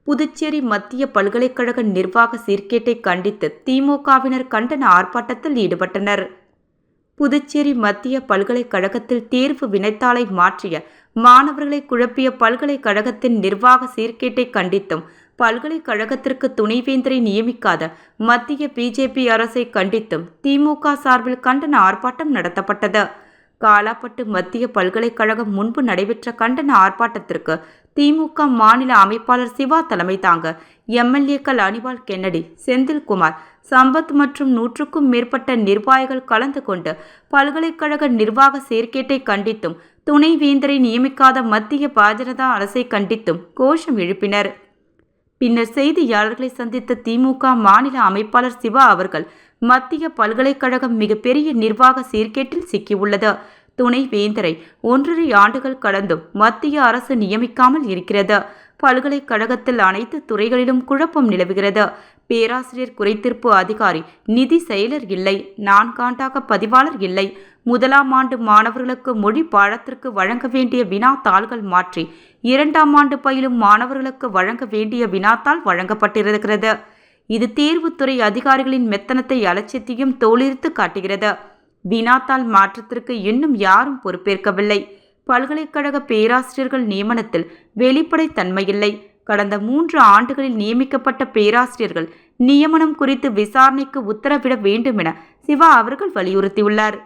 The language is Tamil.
புதுச்சேரி மத்திய பல்கலைக்கழக நிர்வாக சீர்கேட்டை கண்டித்து திமுகவினர் கண்டன ஆர்ப்பாட்டத்தில் ஈடுபட்டனர். புதுச்சேரி மத்திய பல்கலைக்கழகத்தில் தேர்வு வினைத்தாளை மாற்றிய மாணவர்களை குழப்பிய பல்கலைக்கழகத்தின் நிர்வாக சீர்கேட்டை கண்டித்தும், பல்கலைக்கழகத்திற்கு துணைவேந்தரை நியமிக்காத மத்திய பிஜேபி அரசை கண்டித்தும் திமுக சார்பில் கண்டன ஆர்ப்பாட்டம் நடத்தப்பட்டது. காலாப்பட்டு மத்திய பல்கலைக்கழகம் முன்பு நடைபெற்ற கண்டன ஆர்ப்பாட்டத்திற்கு திமுக மாநில அமைப்பாளர் சிவா தலைமை தாங்க எம்எல்ஏக்கள் அனிவால் கென்னடி, செந்தில்குமார், சம்பத் மற்றும் 100க்கும் மேற்பட்ட நிர்வாகிகள் கலந்து கொண்டு பல்கலைக்கழக நிர்வாக சீர்கேட்டை கண்டித்தும், துணைவேந்தரை நியமிக்காத மத்திய பாஜக அரசை கண்டித்தும் கோஷம் எழுப்பினர். பின்னர் செய்தியாளர்களை சந்தித்த திமுக மாநில அமைப்பாளர் சிவா அவர்கள், மத்திய பல்கலைக்கழகம் மிகப்பெரிய நிர்வாக சீர்கேட்டில் சிக்கியுள்ளது. துணைவேந்தரை 1.5 ஆண்டுகள் கடந்தும் மத்திய அரசு நியமிக்காமல் இருக்கிறது. பல்கலைக்கழகத்தில் அனைத்து துறைகளிலும் குழப்பம் நிலவுகிறது. பேராசிரியர் குறைதீர்ப்பு அதிகாரி, நிதி செயலர் இல்லை, 4 ஆண்டாக பதிவாளர் இல்லை. 1ஆம் ஆண்டு மாணவர்களுக்கு மொழி பாடத்திற்கு வழங்க வேண்டிய வினாத்தாள்கள் மாற்றி 2ஆம் ஆண்டு பயிலும் மாணவர்களுக்கு வழங்க வேண்டிய வினாத்தாள் வழங்கப்பட்டிருக்கிறது. இது தேர்வுத்துறை அதிகாரிகளின் மெத்தனத்தை அலட்சியத்தையும் தோலுரித்து காட்டுகிறது. வினாத்தாள் மாற்றத்திற்கு இன்னும் யாரும் பொறுப்பேற்கவில்லை. பல்கலைக்கழக பேராசிரியர்கள் நியமனத்தில் வெளிப்படைத்தன்மையில்லை. கடந்த 3 ஆண்டுகளில் நியமிக்கப்பட்ட பேராசிரியர்கள் நியமனம் குறித்து விசாரணைக்கு உத்தரவிட வேண்டும் என சிவா அவர்கள் வலியுறுத்தியுள்ளார்.